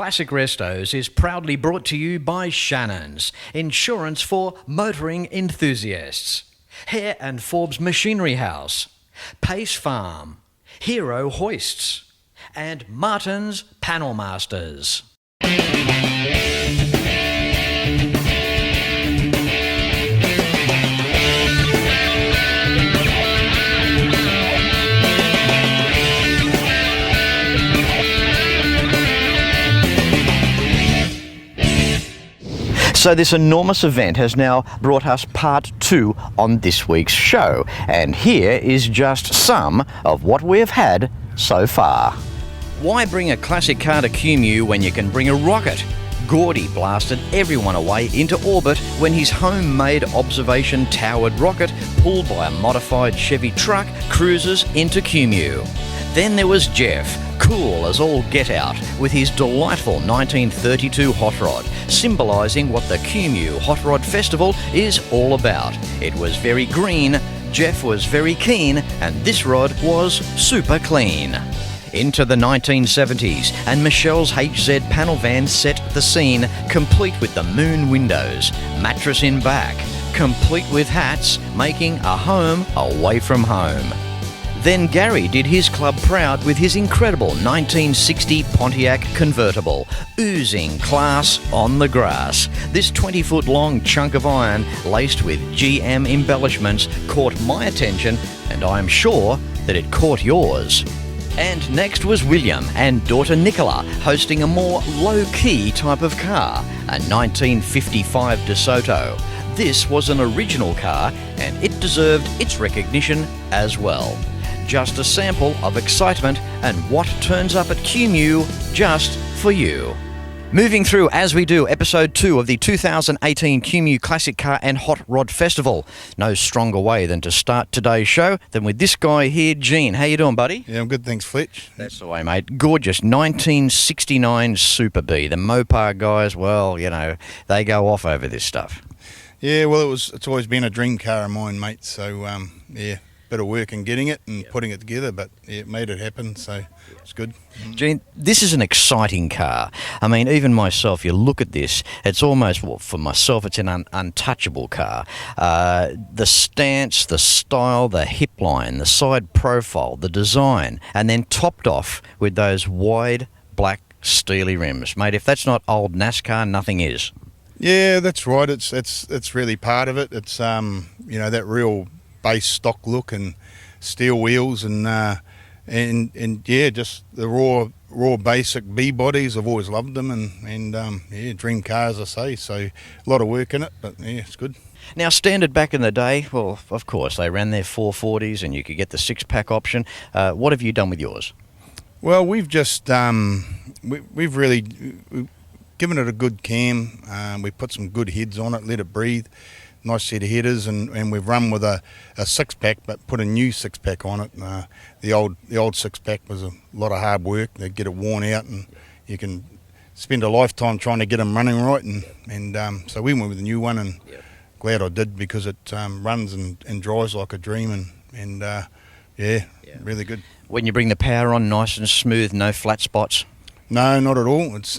Classic Restos is proudly brought to you by Shannons, insurance for motoring enthusiasts. Hare and Forbes Machinery House, Pace Farm, Hero Hoists, and Martin's Panel Masters. So this enormous event has now brought us part 2 on this week's show, and here is just some of what we have had so far. Why bring a classic car to Kemeu when you can bring a rocket? Gordy blasted everyone away into orbit when his homemade observation towered rocket, pulled by a modified Chevy truck, cruises into Kemeu. Then there was Jeff, cool as all get out, with his delightful 1932 Hot Rod, symbolising what the Kemeu Hot Rod Festival is all about. It was very green, Jeff was very keen, and this rod was super clean. Into the 1970s, and Michelle's HZ panel van set the scene, complete with the moon windows, mattress in back, complete with hats, making a home away from home. Then Gary did his club proud with his incredible 1960 Pontiac convertible, oozing class on the grass. This 20-foot long chunk of iron, laced with GM embellishments, caught my attention, and I am sure that it caught yours. And next was William and daughter Nicola, hosting a more low-key type of car, a 1955 Desoto. This was an original car, and it deserved its recognition as well. Just a sample of excitement and what turns up at Kemeu just for you. Moving through as we do episode 2 of the 2018 Kemeu Classic Car and Hot Rod Festival. No stronger way than to start today's show than with this guy here, Gene. How you doing, buddy? Yeah, I'm good, thanks, Fletch. That's the way, mate. Gorgeous 1969 Super B. The Mopar guys, well, you know, they go off over this stuff. Yeah, well, it's always been a dream car of mine, mate. So, yeah, bit of work in getting it and putting it together, but yeah, it made it happen, so it's good. Gene, this is an exciting car. I mean, even myself, you look at this, it's almost, well, for myself, it's an untouchable car. The stance, the style, the hip line, the side profile, the design, and then topped off with those wide black steely rims. Mate, if that's not old NASCAR, nothing is. Yeah, that's right. It's really part of it. It's you know, that real base stock look and steel wheels and yeah, just the raw basic B bodies. I've always loved them, and yeah, dream car, as I say. So a lot of work in it, but yeah, it's good. Now, standard back in the day, well, of course, they ran their 440s and you could get the 6-pack option. What have you done with yours? Well, we've just we've really given it a good cam. We put some good heads on it, let it breathe. Nice set of headers, and we've run with a 6-pack, but put a new 6-pack on it. The old 6-pack was a lot of hard work. They get it worn out, and you can spend a lifetime trying to get them running right. And so we went with a new one, and glad I did, because it runs and drives like a dream, and yeah, really good. When you bring the power on, nice and smooth, no flat spots. No, not at all. It's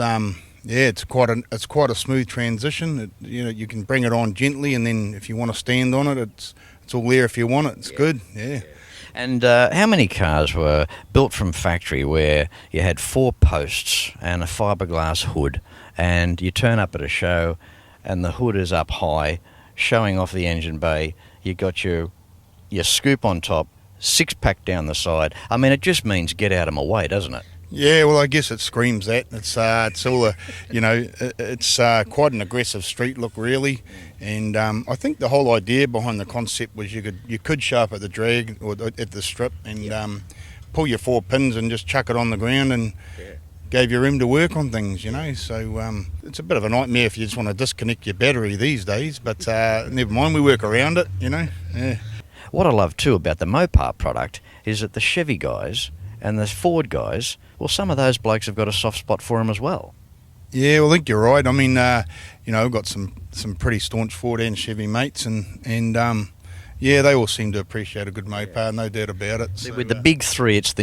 yeah, it's quite a smooth transition. You know, you can bring it on gently, and then if you want to stand on it, it's all there if you want it. It's good, yeah. And how many cars were built from factory where you had 4 posts and a fiberglass hood, and you turn up at a show and the hood is up high, showing off the engine bay, you got your scoop on top, 6-pack down the side. I mean, it just means get out of my way, doesn't it? Yeah, well, I guess it screams that. It's all a, you know, it's quite an aggressive street look, really. And I think the whole idea behind the concept was you could show up at the drag or at the strip and pull your 4 pins and just chuck it on the ground, and gave you room to work on things, you know. So it's a bit of a nightmare if you just want to disconnect your battery these days, but never mind, we work around it, you know. Yeah. What I love too about the Mopar product is that the Chevy guys and the Ford guys, well, some of those blokes have got a soft spot for them as well. Yeah, well, I think you're right. I mean, you know, I've got some pretty staunch Ford and Chevy mates, and yeah, they all seem to appreciate a good Mopar, no doubt about it. So, with the big three, it's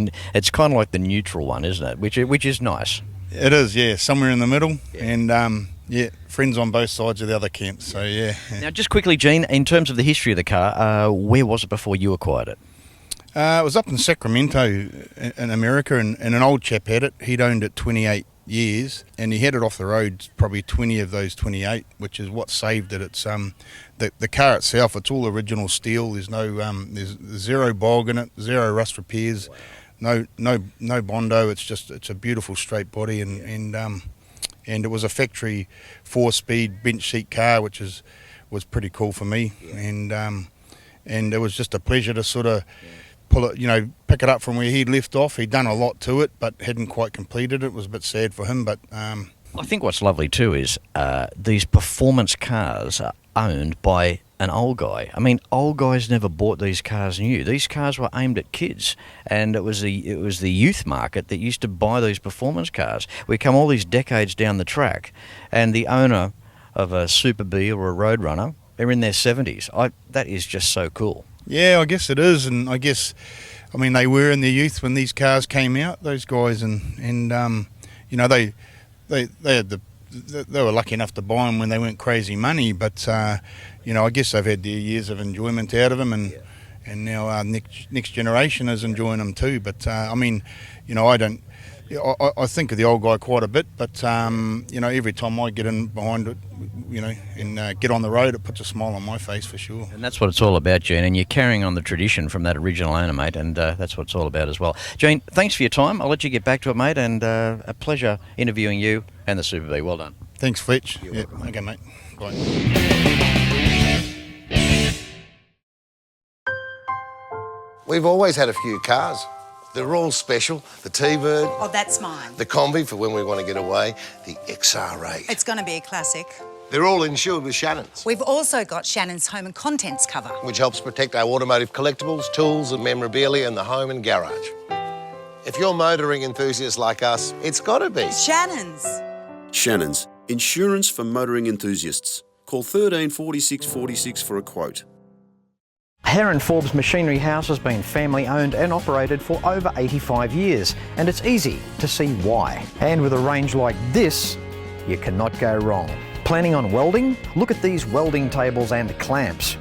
kind of like the neutral one, isn't it? Which is nice. It is, yeah, somewhere in the middle, and friends on both sides of the other camp. So yeah. Now, just quickly, Gene, in terms of the history of the car, where was it before you acquired it? It was up in Sacramento in America, and an old chap had it. He'd owned it 28 years, and he had it off the road probably 20 of those 28, which is what saved it. It's the car itself, it's all original steel. There's no there's zero bog in it, zero rust repairs. Wow. No Bondo. It's a beautiful straight body, and it was a factory 4-speed bench seat car, which was pretty cool for me, and it was just a pleasure to sort of pull it, pick it up from where he'd left off. He'd done a lot to it, but hadn't quite completed it. It was a bit sad for him, but I think what's lovely too is these performance cars are owned by an old guy. I mean, old guys never bought these cars new. These cars were aimed at kids, and it was the youth market that used to buy these performance cars. We come all these decades down the track, and the owner of a Super B or a Roadrunner, they're in their 70s. That is just so cool. Yeah, I guess it is, and I mean, they were in their youth when these cars came out, those guys, and they were lucky enough to buy them when they weren't crazy money, but I guess they've had their years of enjoyment out of them, and now our next generation is enjoying them too. But I mean, I think of the old guy quite a bit, but every time I get in behind it, and get on the road, it puts a smile on my face for sure. And that's what it's all about, Gene, and you're carrying on the tradition from that original owner, mate, and that's what it's all about as well. Gene, thanks for your time. I'll let you get back to it, mate, and a pleasure interviewing you and the Super B. Well done. Thanks, Fletch. You're welcome, mate. Okay, mate. Bye. We've always had a few cars. They're all special. The T-Bird. Oh, that's mine. The Kombie for when we want to get away. The XR8. It's going to be a classic. They're all insured with Shannons, We've also got Shannon's home and contents cover. which helps protect our automotive collectibles, tools and memorabilia in the home and garage. If you're motoring enthusiasts like us, it's got to be. Shannon's. Shannons, insurance for motoring enthusiasts. Call 13 46 46 for a quote. Heron Forbes Machinery House has been family owned and operated for over 85 years, and it's easy to see why. And with a range like this, you cannot go wrong. Planning on welding? Look at these welding tables and clamps,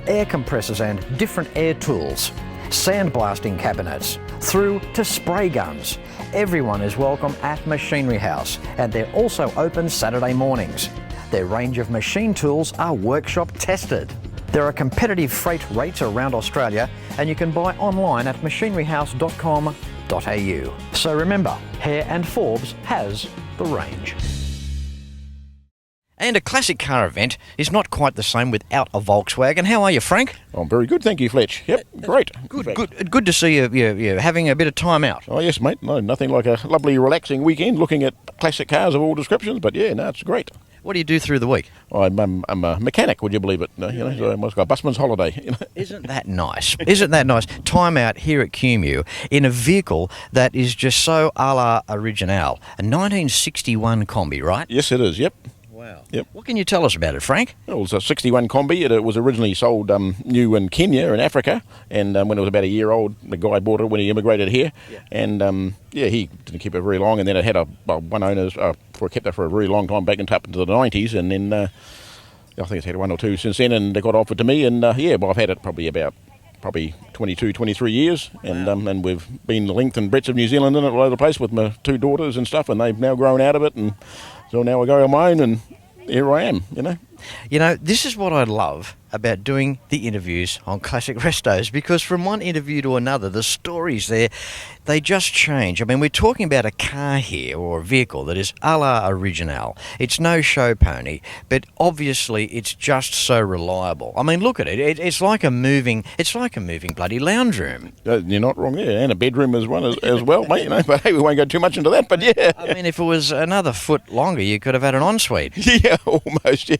air compressors and different air tools, sandblasting cabinets, through to spray guns. Everyone is welcome at Machinery House, and they're also open Saturday mornings. Their range of machine tools are workshop tested. There are competitive freight rates around Australia, and you can buy online at machineryhouse.com.au. So remember, Hare and Forbes has the range. And a classic car event is not quite the same without a Volkswagen. How are you, Frank? I'm very good, thank you, Fletch. Yep, great. Good to see you having a bit of time out. Oh, yes, mate. No, nothing like a lovely, relaxing weekend looking at classic cars of all descriptions, but yeah, no, it's great. What do you do through the week? I'm a mechanic, would you believe it? So I've got a busman's holiday. Isn't that nice? Isn't that nice? Time out here at Kemeu in a vehicle that is just so a la original. A 1961 Kombie, right? Yes, it is, yep. Wow. Yep. What can you tell us about it, Frank? It was a 61 Kombie. It was originally sold new in Kenya in Africa, and when it was about a year old, the guy bought it when he immigrated here, and he didn't keep it very long, and then it had one owner kept it for a very long time back up into the 90s, and then I think it's had one or two since then, and they got offered to me, and I've had it probably 22, 23 years, and we've been the length and breadth of New Zealand in it all over the place with my two daughters and stuff, and they've now grown out of it, and so now I go on my own, and here I am, This is what I love about doing the interviews on Classic Restos, because from one interview to another, the stories there, they just change. I mean, we're talking about a car here, or a vehicle that is a la original. It's no show pony, but obviously it's just so reliable. I mean, look at it. It's like a moving bloody lounge room. You're not wrong there, and a bedroom as well, mate. But hey, we won't go too much into that. But yeah, I mean, if it was another foot longer, you could have had an ensuite. Yeah, almost. Yeah,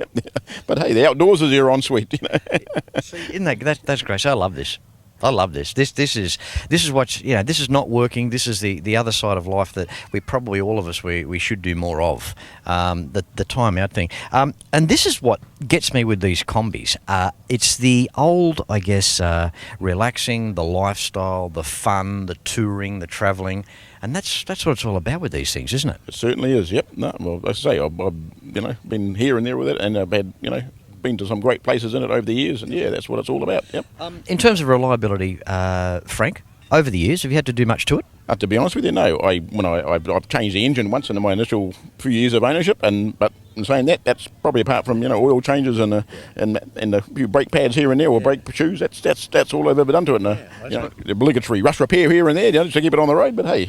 but hey, the outdoors is your ensuite. See, isn't that's great. So I love this. I love this. This is what this is not working. This is the other side of life that we probably all of us we should do more of. The time out thing. And this is what gets me with these Kombies. It's the old, I guess, relaxing, the lifestyle, the fun, the touring, the travelling, and that's what it's all about with these things, isn't it? It certainly is. Yep. No, well, as I say, I've been here and there with it, and I've had been to some great places in it over the years, and yeah, that's what it's all about. Yep. In terms of reliability, Frank, over the years, have you had to do much to it? To be honest with you, no. I've changed the engine once in my initial few years of ownership, but in saying that, that's probably apart from oil changes and a few brake pads here and there or brake shoes. That's all I've ever done to it. The obligatory rust repair here and there, just to keep it on the road. But hey,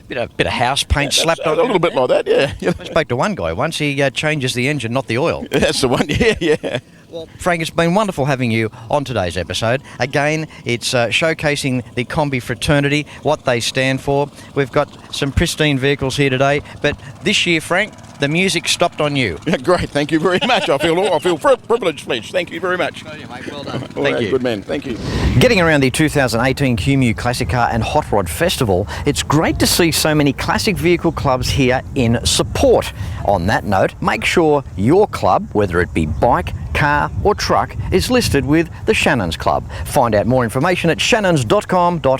bit of house paint slapped on a little bit like that. Yeah. I spoke to one guy once. He changes the engine, not the oil. That's the one. Yeah. Well, Frank, it's been wonderful having you on today's episode. Again, it's showcasing the Kombie fraternity, what they stand for. We've got some pristine vehicles here today, but this year, Frank, the music stopped on you. Great, thank you very much. I feel privileged, Fletch. Thank you very much. Well done. Thank you. Good man, thank you. Getting around the 2018 Kemeu Classic Car and Hot Rod Festival, it's great to see so many classic vehicle clubs here in support. On that note, make sure your club, whether it be bike, car or truck, is listed with the Shannons Club. Find out more information at shannons.com.au.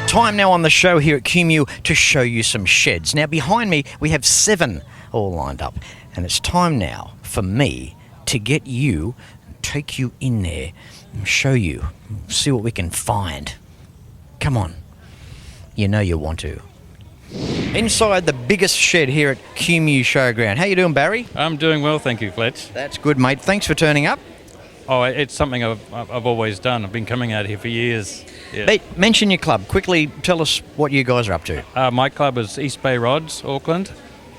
Time now on the show here at Kemeu to show you some sheds. Now behind me we have 7 all lined up, and it's time now for me to get you, take you in there, and show you, see what we can find. Come on, you know you want to. Inside the biggest shed here at Kemeu Showground. How you doing, Barry? I'm doing well, thank you, Fletch. That's good, mate. Thanks for turning up. Oh, it's something I've always done. I've been coming out here for years. Yeah. Mate, mention your club. Quickly tell us what you guys are up to. My club is East Bay Rods, Auckland,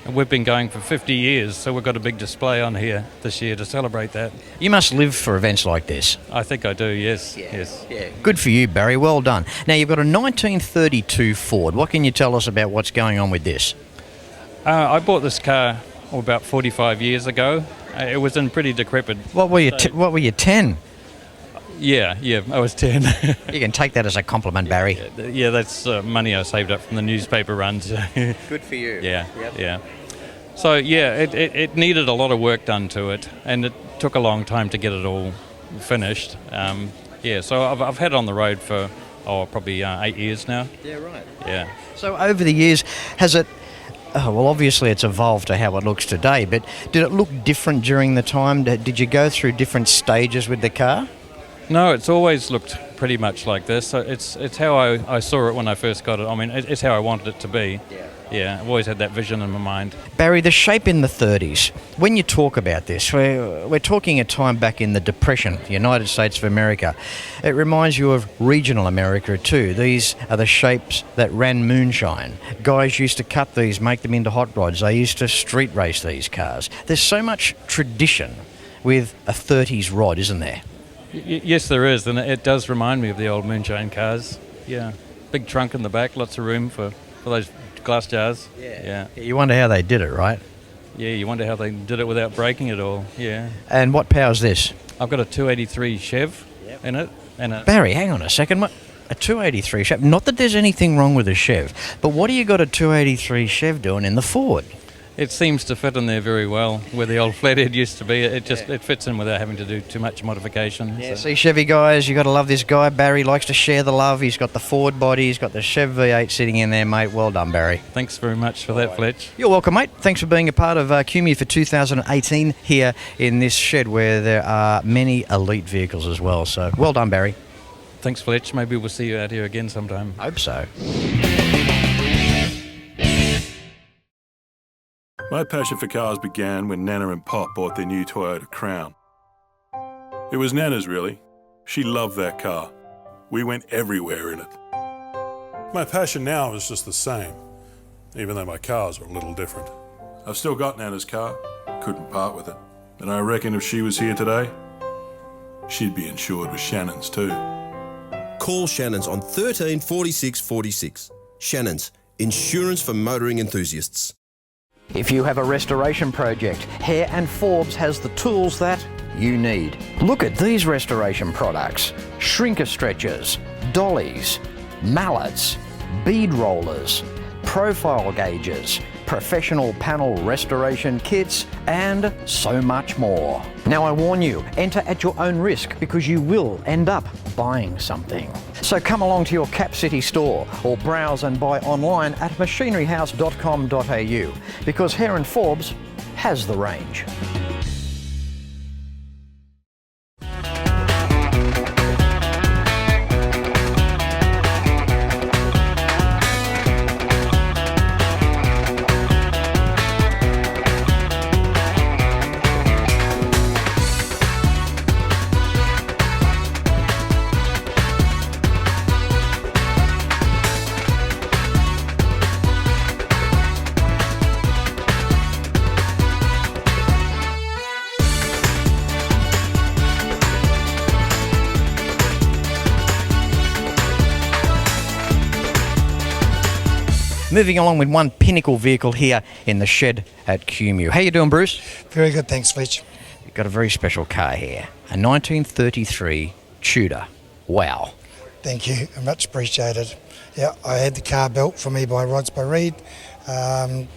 and we've been going for 50 years, so we've got a big display on here this year to celebrate that. You must live for events like this. I think I do, yes. Yes. Yeah. Good for you, Barry. Well done. Now, you've got a 1932 Ford. What can you tell us about what's going on with this? I bought this car about 45 years ago. It was in pretty decrepit. What were you, 10? Yeah, I was 10. You can take that as a compliment, Barry. Yeah, that's money I saved up from the newspaper runs. Good for you. Yeah. So, yeah, it needed a lot of work done to it, and it took a long time to get it all finished. So I've had it on the road for, probably 8 years now. Yeah, right. Yeah. So over the years, has it... well, obviously it's evolved to how it looks today, but did it look different during the time? Did you go through different stages with the car? No, it's always looked pretty much like this. So it's how I saw it when I first got it. I mean, it's how I wanted it to be. Yeah, I've always had that vision in my mind. Barry, the shape in the 30s, when you talk about this, we're talking a time back in the Depression, the United States of America. It reminds you of regional America too. These are the shapes that ran moonshine. Guys used to cut these, make them into hot rods. They used to street race these cars. There's so much tradition with a 30s rod, isn't there? Yes, there is, and it does remind me of the old moonshine cars. Yeah, big trunk in the back, lots of room for those glass jars. Yeah. You wonder how they did it, right? Yeah, you wonder how they did it without breaking it all. Yeah. And what power's this? I've got a 283 Chev in it. Barry, hang on a second. A 283 Chev? Not that there's anything wrong with a Chev, but what do you got a 283 Chev doing in the Ford? It seems to fit in there very well, where the old flathead used to be. It fits in without having to do too much modification. Yeah, see, Chevy guys, you got to love this guy. Barry likes to share the love. He's got the Ford body. He's got the Chev V8 sitting in there, mate. Well done, Barry. Thanks very much for that, Fletch. You're welcome, mate. Thanks for being a part of Kemeu for 2018 here in this shed where there are many elite vehicles as well. So well done, Barry. Thanks, Fletch. Maybe we'll see you out here again sometime. Hope so. My passion for cars began when Nana and Pop bought their new Toyota Crown. It was Nana's, really. She loved that car. We went everywhere in it. My passion now is just the same. even though my cars are a little different. I've still got Nana's car, couldn't part with it. And I reckon if she was here today, she'd be insured with Shannons too. Call Shannons on 13 46 46. Shannons, insurance for motoring enthusiasts. If you have a restoration project, Hare and Forbes has the tools that you need. Look at these restoration products: shrinker stretchers, dollies, mallets, bead rollers, profile gauges, professional panel restoration kits, and so much more. Now I warn you, enter at your own risk because you will end up buying something. So come along to your Cap City store or browse and buy online at machineryhouse.com.au because Hare and Forbes has the range. Moving along with one pinnacle vehicle here in the shed at Kemeu. How you doing, Bruce? Very good, thanks, Fletch. You've got a very special car here, a 1933 Tudor. Wow. Thank you, much appreciated. Yeah, I had the car built for me by Rods by Reed. 10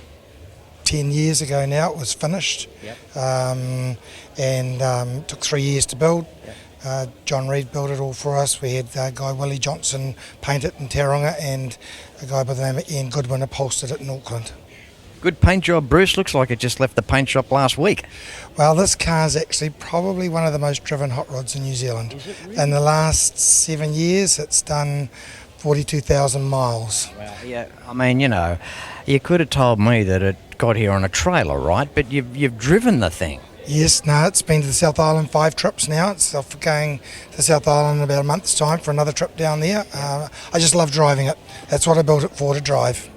years ago now it was finished. Yep. Took 3 years to build. Yep. John Reed built it all for us. We had guy Willie Johnson paint it in Tauranga and a guy by the name of Ian Goodwin upholstered it in Auckland. Good paint job, Bruce. Looks like it just left the paint shop last week. Well, this car's actually probably one of the most driven hot rods in New Zealand. Is it really? In the last 7 years, it's done 42,000 miles. Wow. Yeah, I mean, you know, you could have told me that it got here on a trailer, right? But you've driven the thing. Yes, no, it's been to the South Island 5 trips now. It's off going to South Island in about a month's time for another trip down there. I just love driving it. That's what I built it for, to drive.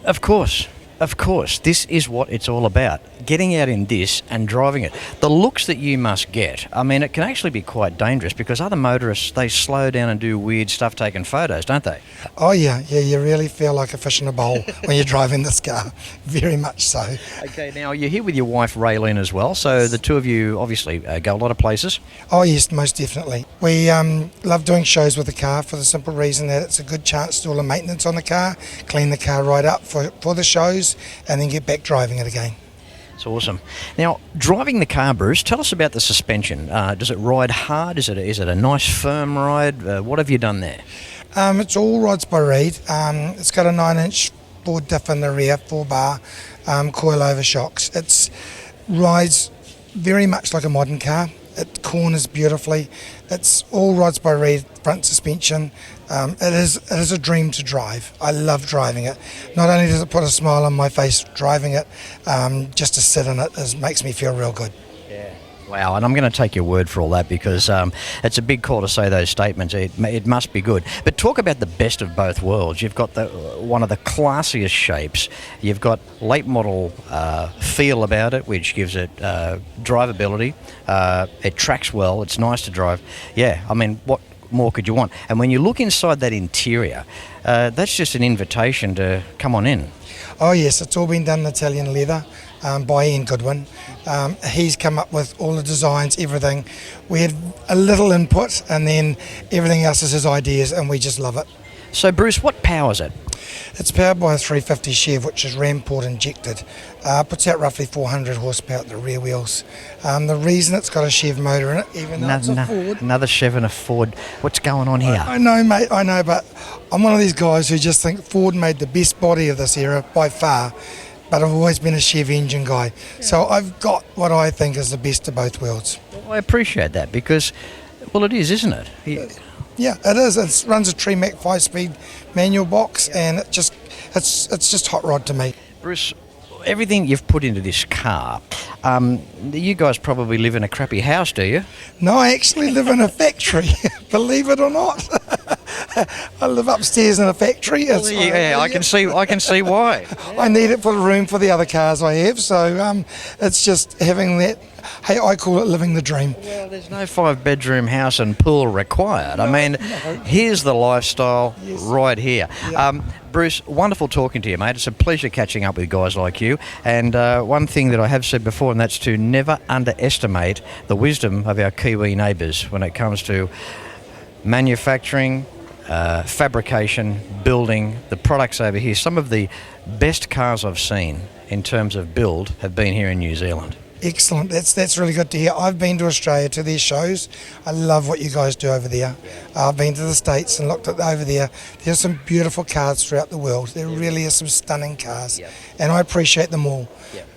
Of course. Of course, this is what it's all about. Getting out in this and driving it. The looks that you must get, I mean, it can actually be quite dangerous because other motorists, they slow down and do weird stuff taking photos, don't they? Oh, yeah, you really feel like a fish in a bowl when you're driving this car. Very much so. Okay, now you're here with your wife, Raylene, as well, so the two of you obviously go a lot of places. Oh, yes, most definitely. We love doing shows with the car for the simple reason that it's a good chance to do all the maintenance on the car, clean the car right up for the shows, and then get back driving it again. It's awesome. Now, driving the car, Bruce, tell us about the suspension. Does it ride hard? Is it a nice firm ride? What have you done there? It's all Rods by Reed. It's got a 9-inch Ford diff in the rear, 4-bar coil-over shocks. It rides very much like a modern car. It corners beautifully. It's all Rods by Reed front suspension. It is a dream to drive. I love driving it. Not only does it put a smile on my face driving it, just to sit in it makes me feel real good. Yeah. Wow, and I'm going to take your word for all that because it's a big call to say those statements. It must be good. But talk about the best of both worlds. You've got one of the classiest shapes. You've got late model feel about it, which gives it drivability. It tracks well. It's nice to drive. Yeah, I mean, what more could you want? And when you look inside that interior, that's just an invitation to come on in. Oh yes, it's all been done in Italian leather by Ian Goodwin. He's come up with all the designs, everything. We had a little input and then everything else is his ideas and we just love it. So Bruce, what powers it? It's powered by a 350 Chev, which is ram port injected. Puts out roughly 400 horsepower at the rear wheels. The reason it's got a Chev motor in it, even though it's a Ford. Another Chev and a Ford. What's going on here? I know, mate, I know, but I'm one of these guys who just think Ford made the best body of this era by far, but I've always been a Chev engine guy. So I've got what I think is the best of both worlds. Well, I appreciate that because, well, it is, isn't it? Yeah, it is. It runs a Tremac 5-speed manual box, and it's just hot rod to me. Bruce, everything you've put into this car, you guys probably live in a crappy house, do you? No, I actually live in a factory, believe it or not. I live upstairs in a factory. I can see why. I need it for the room for the other cars I have, so it's just having that. Hey, I call it living the dream. Well, there's no 5-bedroom house and pool required. I mean, here's the lifestyle right here. Bruce, wonderful talking to you, mate. It's a pleasure catching up with guys like you. And one thing that I have said before, and that's to never underestimate the wisdom of our Kiwi neighbours when it comes to manufacturing, fabrication, building, the products over here. Some of the best cars I've seen in terms of build have been here in New Zealand. Excellent. That's really good to hear. I've been to Australia to their shows. I love what you guys do over there. I've been to the States and looked at over there. There's some beautiful cars throughout the world. There really is some stunning cars, and I appreciate them all.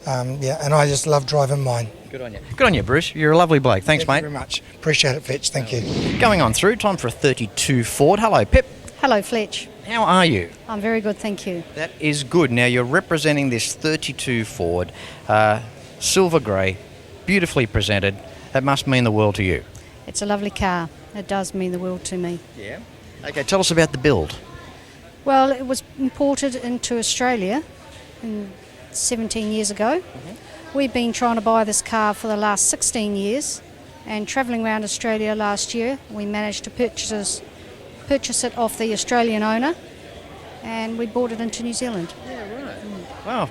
And I just love driving mine. Good on you. Good on you, Bruce. You're a lovely bloke. Thanks, mate. Thank you very much. Appreciate it, Fletch. Thank you. Going on through, time for a 32 Ford. Hello, Pip. Hello, Fletch. How are you? I'm very good, thank you. That is good. Now, you're representing this 32 Ford, silver grey, beautifully presented. That must mean the world to you. It's a lovely car. It does mean the world to me. Yeah. Okay, tell us about the build. Well, it was imported into Australia 17 years ago. We've been trying to buy this car for the last 16 years, and travelling around Australia last year, we managed to purchase it off the Australian owner, and we bought it into New Zealand. Yeah, right. Wow.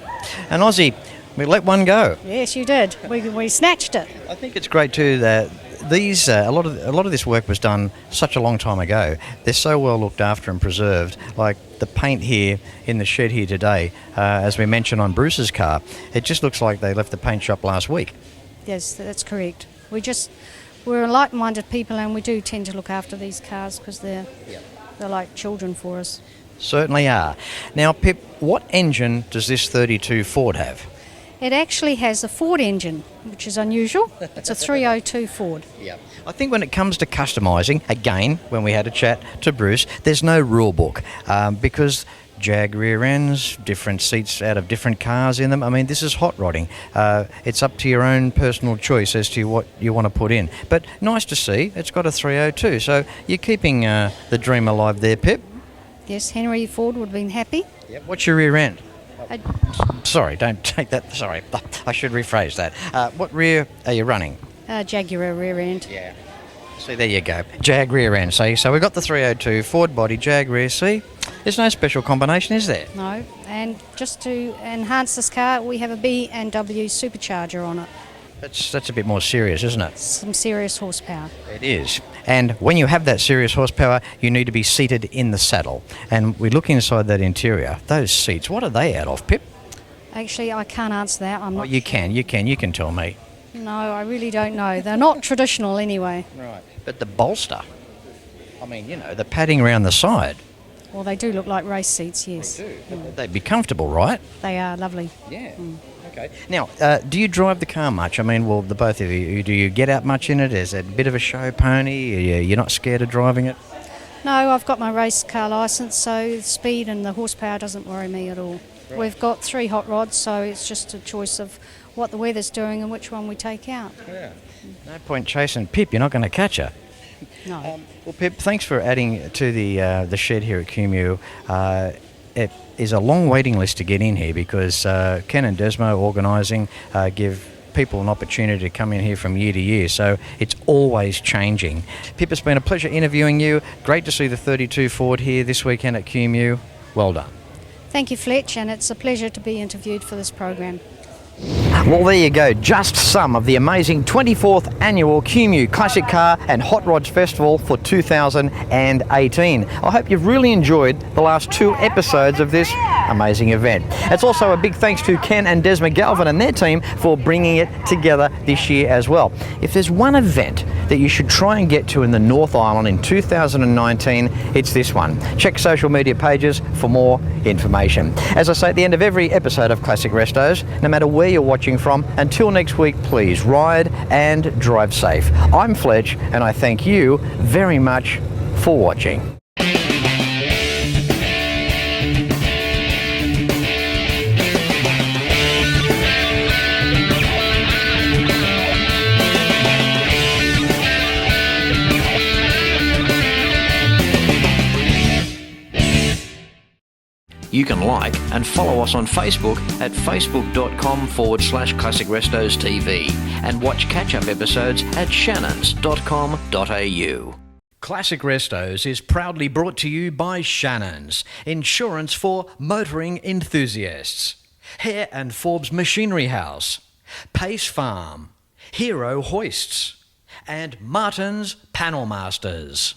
An Aussie. We let one go. Yes, you did. We snatched it. I think it's great too that these a lot of this work was done such a long time ago. They're so well looked after and preserved. Like the paint here in the shed here today, as we mentioned on Bruce's car, it just looks like they left the paint shop last week. Yes, that's correct. We're like-minded people, and we do tend to look after these cars because they're like children for us. Certainly are. Now, Pip, what engine does this 32 Ford have? It actually has a Ford engine, which is unusual. It's a 302 Ford. Yeah. I think when it comes to customising, again, when we had a chat to Bruce, there's no rule book because Jag rear ends, different seats out of different cars in them. I mean, this is hot rodding. It's up to your own personal choice as to what you want to put in. But nice to see, it's got a 302. So you're keeping the dream alive there, Pip. Yes, Henry Ford would have been happy. Yep. What's your rear end? Sorry, don't take that. Sorry, I should rephrase that. What rear are you running? Jaguar rear end. Yeah. See, there you go. Jag rear end. See, so we've got the 302 Ford body, Jag rear. See, there's no special combination, is there? No. And just to enhance this car, we have a B&W supercharger on it. That's a bit more serious, isn't it? Some serious horsepower. It is. And when you have that serious horsepower, you need to be seated in the saddle. And we look inside that interior. Those seats, what are they out of, Pip? Actually, I can't answer that. I'm not. You can tell me. No, I really don't know. They're not traditional anyway. Right. But the bolster, I mean, you know, the padding around the side. Well, they do look like race seats, yes. They do. They'd be comfortable, right? They are lovely. Yeah. Okay. Now, do you drive the car much? I mean, well, the both of you, do you get out much in it? Is it a bit of a show pony? You're not scared of driving it? No, I've got my race car licence, so the speed and the horsepower doesn't worry me at all. Right. We've got 3 hot rods, so it's just a choice of what the weather's doing and which one we take out. Yeah. No point chasing Pip, you're not going to catch her. No. Well, Pip, thanks for adding to the shed here at Kemeu. It is a long waiting list to get in here because Ken and Desmo organising give people an opportunity to come in here from year to year, so it's always changing. Pip, it's been a pleasure interviewing you. Great to see the 32 Ford here this weekend at Kemeu. Well done. Thank you, Fletch, and it's a pleasure to be interviewed for this program. Well, there you go, just some of the amazing 24th Annual Kemeu Classic Car and Hot Rods Festival for 2018. I hope you've really enjoyed the last 2 episodes of this amazing event. It's also a big thanks to Ken and Desma Galvin and their team for bringing it together this year as well. If there's one event that you should try and get to in the North Island in 2019, it's this one. Check social media pages for more information. As I say at the end of every episode of Classic Restos, no matter where you're watching from, until next week, please ride and drive safe. I'm Fletch, and I thank you very much for watching. You can like and follow us on Facebook at facebook.com/Classic Restos TV and watch catch-up episodes at shannons.com.au. Classic Restos is proudly brought to you by Shannons, insurance for motoring enthusiasts. Hare and Forbes Machinery House, Pace Farm, Hero Hoists, and Martin's Panel Masters.